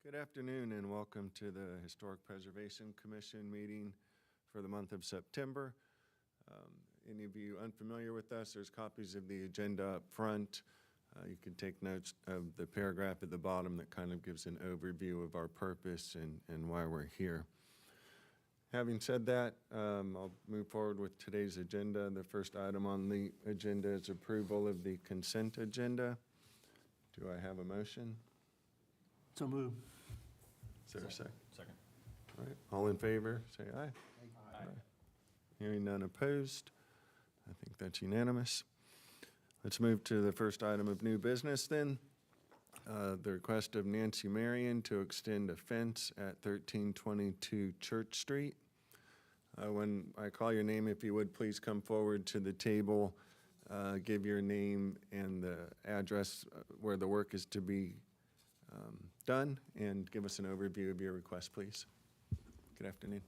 Good afternoon and welcome to the Historic Preservation Commission meeting for the month of September. Any of you unfamiliar with us, there's copies of the agenda up front. You can take notes of the paragraph at the bottom that kind of gives an overview of our purpose and why we're here. Having said that, I'll move forward with today's agenda. The first item on the agenda is approval of the consent agenda. Do I have a motion? So move. Is there a second? Second. All right, all in favor, say aye. Aye. Hearing none opposed, I think that's unanimous. Let's move to the first item of new business then. The request of Nancy Marion to extend a fence at 1322 Church Street. When I call your name, if you would please come forward to the table, give your name and the address where the work is to be done, and give us an overview of your request, please. Good afternoon.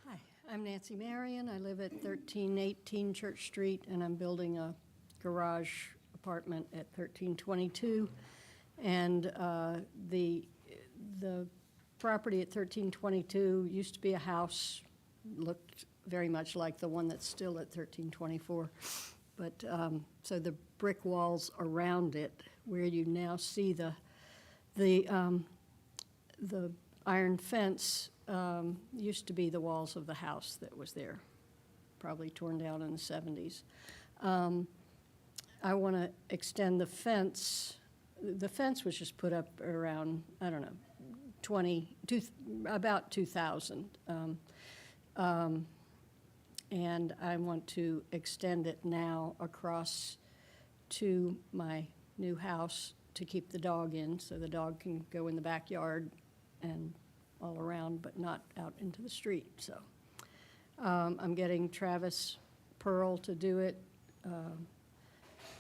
Hi, I'm Nancy Marion. I live at 1318 Church Street, and I'm building a garage apartment at 1322. And the property at 1322 used to be a house, looked very much like the one that's still at 1324. But so the brick walls around it, where you now see the iron fence, used to be the walls of the house that was there, probably torn down in the 70s. I want to extend the fence. The fence was just put up around, I don't know, about 2000. And I want to extend it now across to my new house to keep the dog in, so the dog can go in the backyard and all around, but not out into the street. So I'm getting Travis Pearl to do it,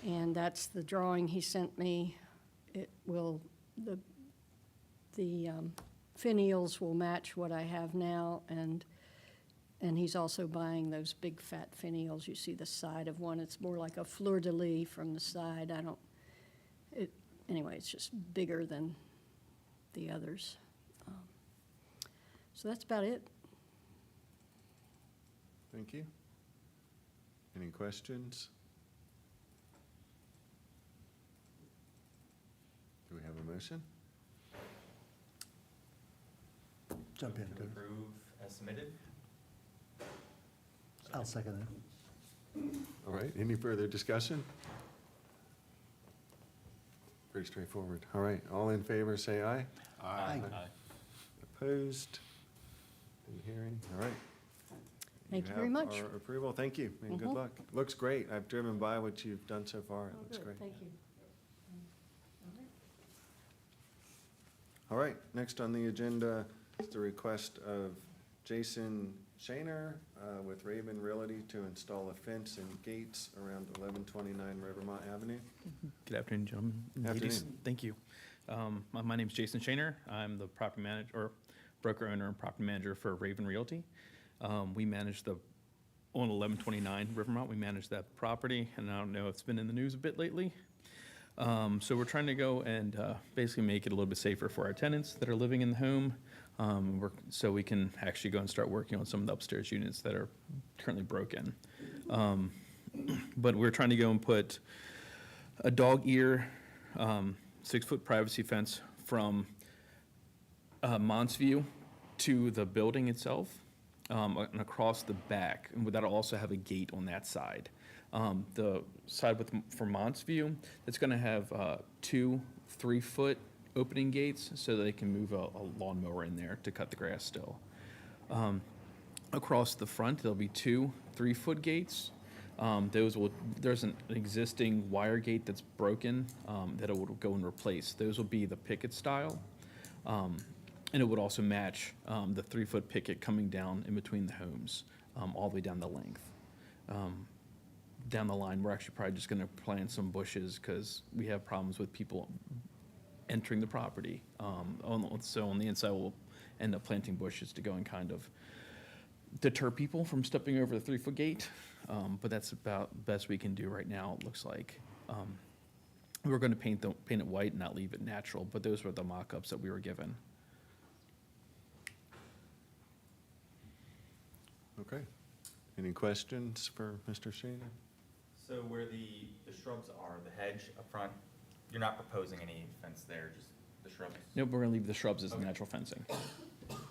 and that's the drawing he sent me. It will, the finials will match what I have now, and he's also buying those big fat finials. You see the side of one, it's more like a fleur-de-lis from the side. Anyway, it's just bigger than the others. So that's about it. Thank you. Any questions? Do we have a motion? Jump in. To approve as submitted? I'll second that. All right, any further discussion? Pretty straightforward. All right, all in favor, say aye. Aye. Opposed? Any hearing? All right. Thank you very much. Our approval, thank you, and good Mhm. luck. Looks great. I've driven by what you've done so far. It Oh, looks good. great. Thank you. All right, next on the agenda is the request of Jason Shaner with Raven Realty to install a fence and gates around 1129 Rivermont Avenue. Good afternoon, gentlemen. and ladies. Afternoon. Thank you. My name is Jason Shaner. I'm the property manager, or broker owner and property manager for Raven Realty. We manage on 1129 Rivermont. We manage that property, and I don't know if it's been in the news a bit lately. So we're trying to go and basically make it a little bit safer for our tenants that are living in the home, so we can actually go and start working on some of the upstairs units that are currently broken. But we're trying to go and put a dog ear, 6-foot privacy fence from Montsview to the building itself, and across the back, and that'll also have a gate on that side. The side for Montsview, it's going to have 2 3-foot opening gates so that they can move a lawnmower in there to cut the grass still. Across the front, there'll be 2 3-foot gates. There's an existing wire gate that's broken that it will go and replace. Those will be the picket style. And it would also match the 3-foot picket coming down in between the homes, all the way down the length. Down the line, we're actually probably just going to plant some bushes because we have problems with people entering the property. So on the inside, we'll end up planting bushes to go and kind of deter people from stepping over the 3-foot gate. But that's about the best we can do right now, it looks like. We were going to paint it white and not leave it natural, but those were the mock-ups that we were given. Any questions for Mr. Shaner? So where the shrubs are, the hedge up front, you're not proposing any fence there, just the shrubs? Nope, we're gonna leave the shrubs as Okay. natural fencing.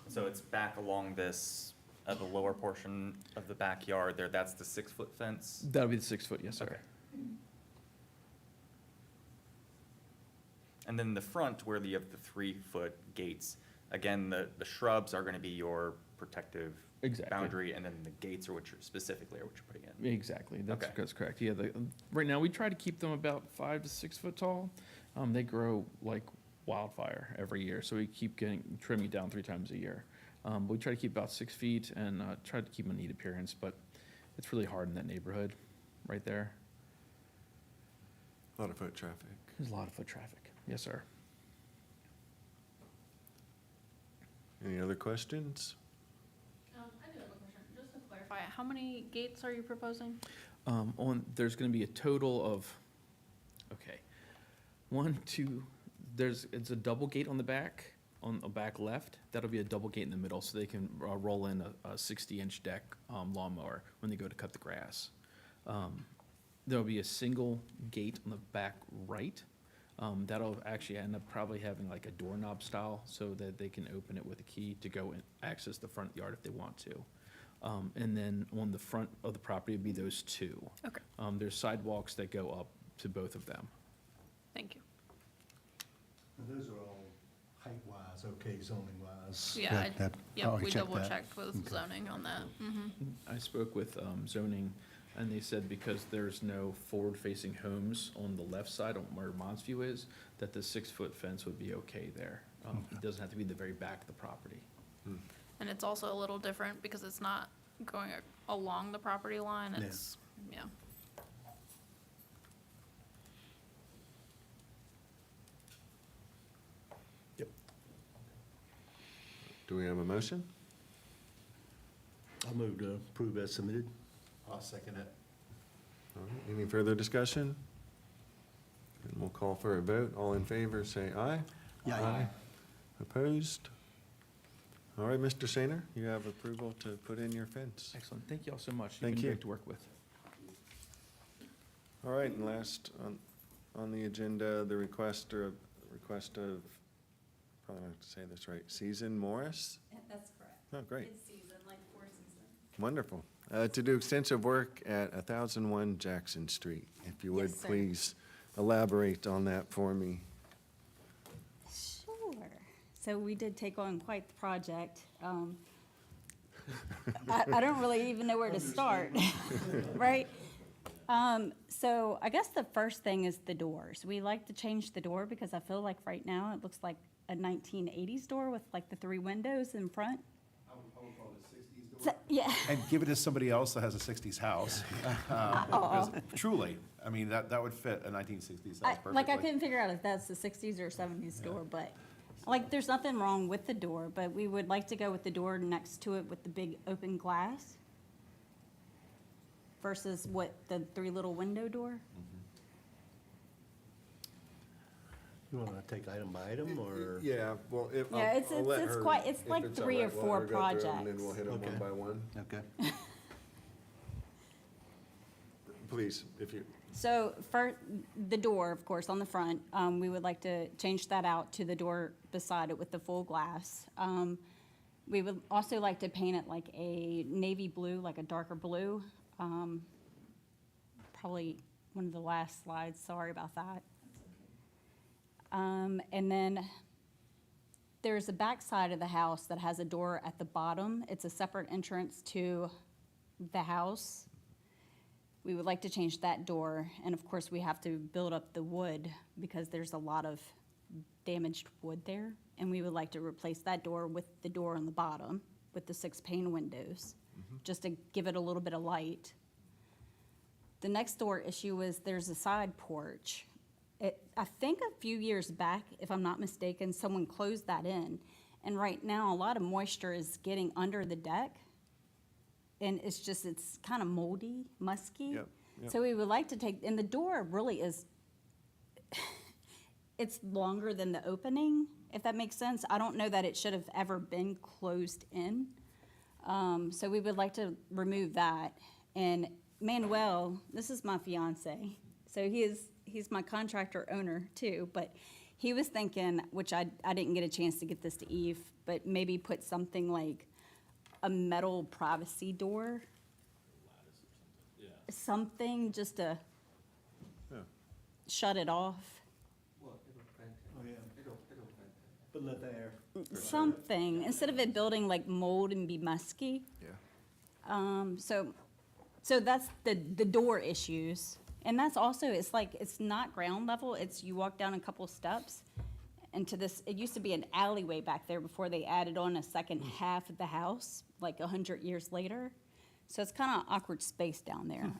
So it's back along this, the lower portion of the backyard there, that's the 6-foot fence? That'll be the 6 foot, yes, sir. Okay. And then the front, where you have the 3-foot gates, again, the shrubs are gonna be your protective Exactly. boundary, and then the gates are what you're, specifically are what you're putting in? Exactly, Okay. that's correct. Yeah, right now, we try to keep them about 5 to 6 foot tall. They grow like wildfire every year, so we keep trimming down 3 times a year. But we try to keep about 6 feet and try to keep a neat appearance, but it's really hard in that neighborhood right there. A lot of foot traffic. There's a lot of foot traffic. Yes, sir. Any other questions? I do have a question, just to clarify, how many gates are you proposing? There's gonna be a total of, okay, 1, 2, it's a double gate on the back left. That'll be a double gate in the middle, so they can roll in a 60-inch deck lawnmower when they go to cut the grass. There'll be a single gate on the back right. That'll actually end up probably having like a doorknob style, so that they can open it with a key to go and access the front yard if they want to. And then on the front of the property would be those 2. Okay, There's sidewalks that go up to both of them. thank you. And those are all height-wise, okay, zoning-wise? Yeah, Oh, we check double that. checked with Okay. zoning on that. Mhm. I spoke with zoning, and they said because there's no forward-facing homes on the left side, on where Montview is, that the 6-foot fence would be okay there. It doesn't have to be the very back of the property. And it's also a little different because it's not going along the property line, Yeah. it's, yeah. Do we have a motion? I'll move to approve as submitted. I'll second it. All right, any further discussion? And we'll call for a vote. All in favor, say aye. Yeah. Opposed? All right, Mr. Shaner, you have approval to put in your fence. Excellent. Thank you all so much. Thank You've you. been great to work with. All right, and last on the agenda, the request of, probably not to say this right, Season Morris? That's correct. Oh, great, It's season, like Four Seasons. wonderful. To do extensive work at 1001 Jackson Street. If you would, Yes, sir. please elaborate on that for me. Sure. So we did take on quite the project. I don't really even know where to start, right? So I guess the first thing is the doors. We like to change the door because I feel like right now it looks like a 1980s door with like the 3 windows in front. I would call it a 60s So, door. yeah. And give it to somebody else that has a 60s house. Because truly, I mean, that would fit a 1960s house perfectly. Like I couldn't figure out if that's the 60s or 70s door, but like there's nothing wrong with the door, but we would like to go with the door next to it with the big open glass versus what the 3 little window door. You want to take item by item, or? Yeah, well, if. Yeah, it's quite, it's like 3 or 4 projects. And then we'll hit them one Okay. by one. Okay. Please, if you, So for the door, of course, on the front, we would like to change that out to the door beside it with the full glass. We would also like to paint it like a navy blue, like a darker blue. Probably one of the last slides, sorry about that. And then there's a back side of the house that has a door at the bottom. It's a separate entrance to the house. We would like to change that door, and of course, we have to build up the wood because there's a lot of damaged wood there. And we would like to replace that door with the door on the bottom with the 6 pane windows, just to give it a little bit of light. The next door issue is there's a side porch. I think a few years back, if I'm not mistaken, someone closed that in. And right now, a lot of moisture is getting under the deck. And it's kind of moldy, musky. Yep, yep. So we would like to take, and the door really is, it's longer than the opening, if that makes sense. I don't know that it should have ever been closed in. So we would like to remove that. And Manuel, this is my fiance, so he's my contractor owner too, but he was thinking, which I didn't get a chance to get this to Eve, but maybe put something like a metal privacy door. Something just to Yeah. shut it off. Oh, yeah. But let the air. Something, instead of it building like mold and be musky. Yeah. So that's the door issues. And that's also, it's like, it's not ground level, it's you walk down a couple steps into this, it used to be an alleyway back there before they added on a second half of the house, like 100 years later. So it's kind of awkward space down there.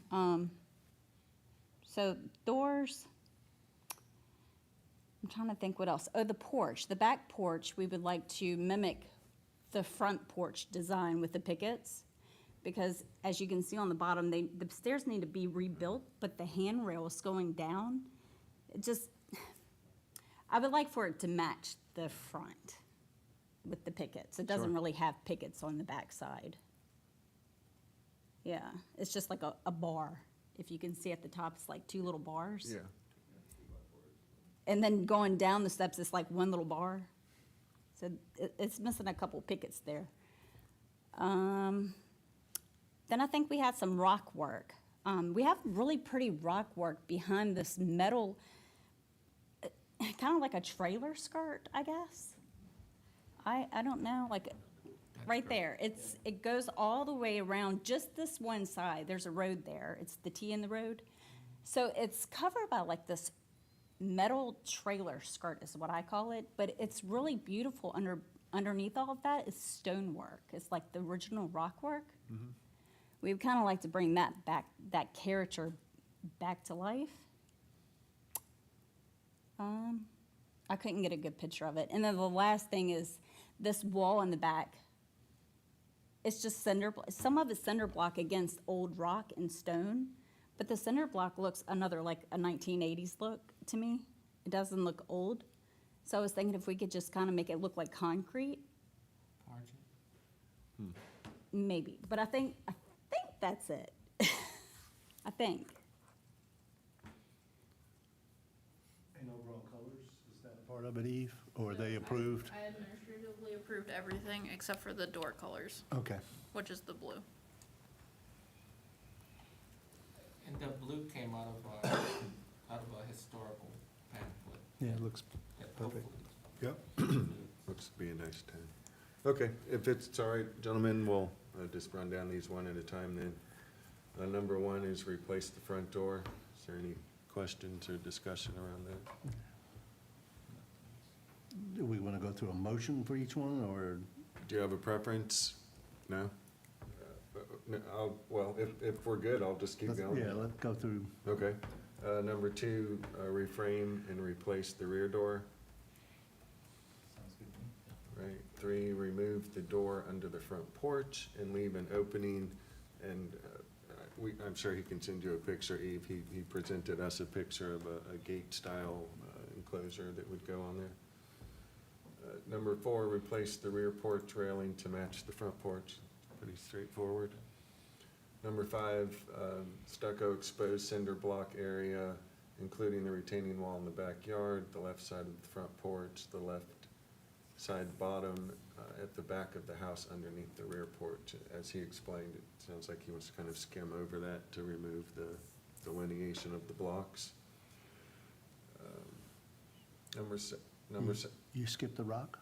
So doors, I'm trying to think what else. Oh, the porch, the back porch, we would like to mimic the front porch design with the pickets. Because as you can see on the bottom, the stairs need to be rebuilt, but the handrails going down, it just, I would like for it to match the front with the pickets. It doesn't Sure. really have pickets on the back side. Yeah, it's just like a bar. If you can see at the top, it's like two little bars. Yeah. And then going down the steps, it's like one little bar. So it's missing a couple pickets there. Then I think we had some rock work. We have really pretty rock work behind this metal, kind of like a trailer skirt, I guess. I don't know, like right there. It goes all the way around just this one side. There's a road there. It's the T in the road. So it's covered by like this metal trailer skirt is what I call it, but it's really beautiful. Underneath all of that is stonework. It's like the original rock work. We would kind of like to bring that back, that character back to life. I couldn't get a good picture of it. And then the last thing is this wall in the back. It's just some of it's cinder block against old rock and stone, but the cinder block looks another like a 1980s look to me. It doesn't look old. So I was thinking if we could just kind of make it look like concrete. Maybe, but I think that's it. I think. And overall colors, is that a part of it, Eve? Or are they approved? I administratively approved everything except for the door colors, Okay. which is the blue. And the blue came out of a historical pamphlet. Yeah, it looks that perfect. hopefully- Yep. Looks to be a nice time. Okay, if it's all right, gentlemen, we'll just run down these one at a time then. Number one is replace the front door. Is there any questions or discussion around that? Do we want to go through a motion for each one, or? Do you have a preference? No? Well, if we're good, I'll just keep going. Yeah, let's go through. Okay. Number two, reframe and replace the rear door. Sounds good to me. Right. Three, remove the door under the front porch and leave an opening. And I'm sure he can send you a picture, Eve. He presented us a picture of a gate-style enclosure that would go on there. Number four, replace the rear porch railing to match the front porch. Pretty straightforward. Number five, stucco exposed cinder block area, including the retaining wall in the backyard, the left side of the front porch, the left side bottom at the back of the house underneath the rear porch. As he explained, it sounds like he wants to kind of skim over that to remove the delineation of the blocks. Number six, You skipped the rock?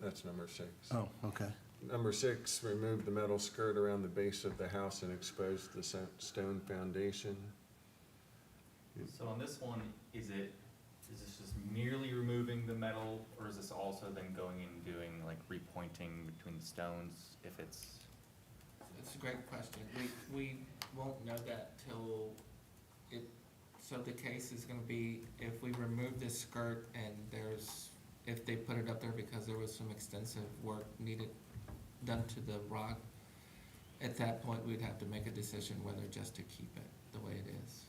that's number six. Oh, okay. Number six, remove the metal skirt around the base of the house and expose the stone foundation. So on this one, is this just merely removing the metal, or is this also then going and doing like repointing between the stones if it's? It's a great question. We won't know that till so the case is gonna be if we remove this skirt and if they put it up there because there was some extensive work needed done to the rock, at that point, we'd have to make a decision whether just to keep it the way it is.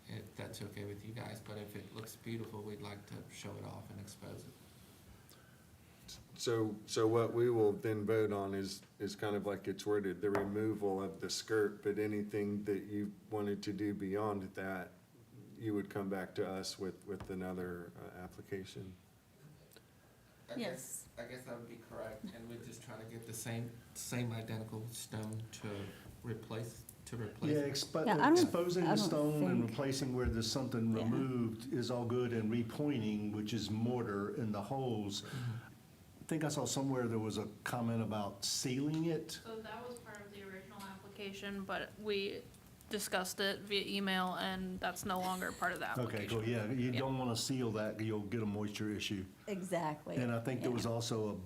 If that's okay with you guys, but if it looks beautiful, we'd like to show it off and expose it. So what we will then vote on is kind of like it's worded, the removal of the skirt, but anything that you wanted to do beyond that, you would come back to us with another application. Yes. I guess that would be correct, and we're just trying to get the same identical stone to replace Yeah, it. Yeah, I don't- exposing I the don't stone and think- replacing where there's something Yeah. removed is all good, and repointing, which is mortar in the holes. I think I saw somewhere there was a comment about sealing it. So that was part of the original application, but we discussed it via email, and that's no longer part of the Okay, application. cool, yeah, you Yeah. don't want to seal that, you'll get a moisture issue. Exactly. And I think there Yeah. was also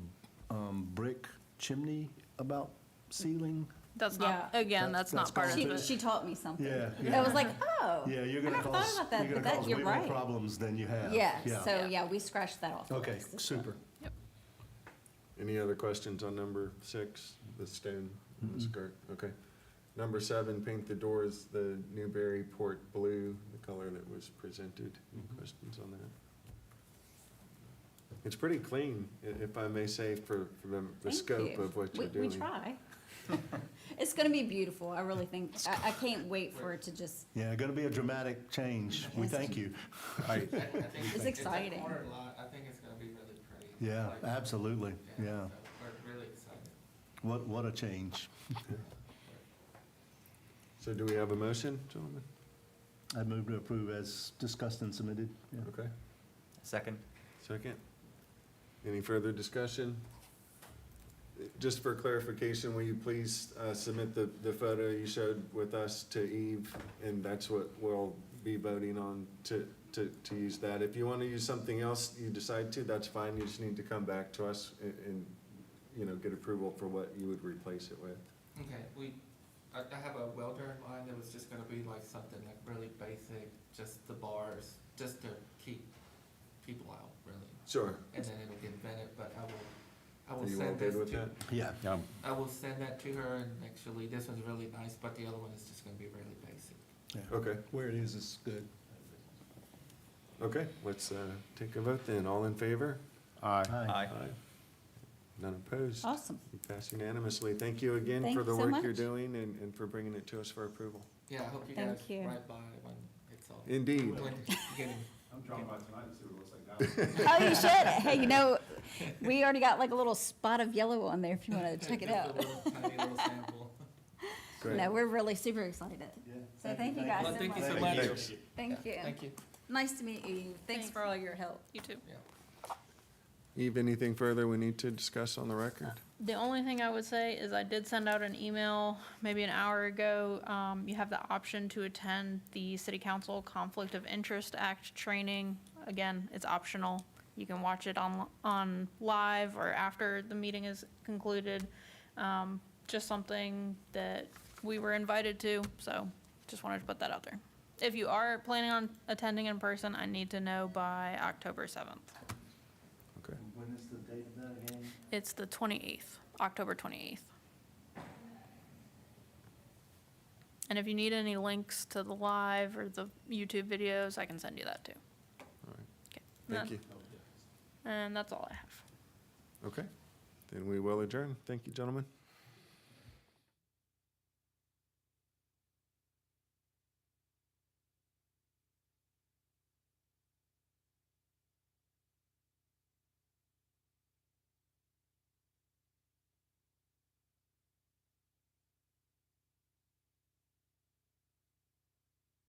a brick chimney about sealing. That's not, Yeah. again, that's That's not part of She, it. she taught me something. Yeah, I yeah. was like, oh. Yeah, you're I gonna never cause, thought about that, you're but gonna that, cause you're way more right. problems than you have. Yeah, Yeah. so, yeah, we scratched that off. the Okay, list as super. Yep. Any other questions on number 6, the stone and the Mm-mm. skirt? Okay. Number 7, paint the doors the Newburyport blue, the color that was presented. Any questions on that? It's pretty clean, if I may say, for the Thank scope you. of what you're We doing. try. It's gonna be beautiful, I really think, I can't wait for it to just, Yeah, gonna be a dramatic change. We Yes. thank you. I, I think It's exciting. It's a corner lot, I think it's gonna be really pretty. Yeah, Like, absolutely, yeah. so we're really excited. What a change. So do we have a motion, gentlemen? I move to approve as discussed and submitted. Yeah. Okay. Second? Second. Any further discussion? Just for clarification, will you please submit the photo you showed with us to Eve? And that's what we'll be voting on, to use that. If you want to use something else, you decide to, that's fine. You just need to come back to us and, get approval for what you would replace it with. Okay, I have a welder in mind, it was just gonna be like something like really basic, just the bars, just to keep people out, really. Sure. And then it'll get vented, but I Are will you all send good this with to, that? Yeah. I will send that to her, and actually, this one's really nice, but the other one is just gonna be really basic. Yeah. Okay. Where it is good. Okay, let's take a vote then. All in favor? I, Aye. None opposed? awesome. You pass unanimously. Thank you again Thank for you the so work you're much. doing and for bringing it to us for approval. Yeah, I hope you Thank guys you. ride by when it's all. Indeed. When it's getting. I'm driving by tonight to see what it looks like now. Oh, you should, hey, we already got like a little spot of yellow on there if you wanna check it Just a out. little tiny little sample. Great. No, we're really super excited. So thank you guys Well, so thank you much. so Thank much. you. Thank you. Thank you. Nice to meet you. Thanks for all your help. You too. Yeah. Eve, anything further we need to discuss on the record? The only thing I would say is I did send out an email maybe an hour ago. You have the option to attend the City Council Conflict of Interest Act training. Again, it's optional. You can watch it on live or after the meeting is concluded. Just something that we were invited to, so just wanted to put that out there. If you are planning on attending in person, I need to know by October 7th. Okay. When is the date of that again? It's the 28th, October 28th. And if you need any links to the live or the YouTube videos, I can send you that too. All right. Okay. Thank you. And that's all I have. Okay. Then we will adjourn. Thank you, gentlemen.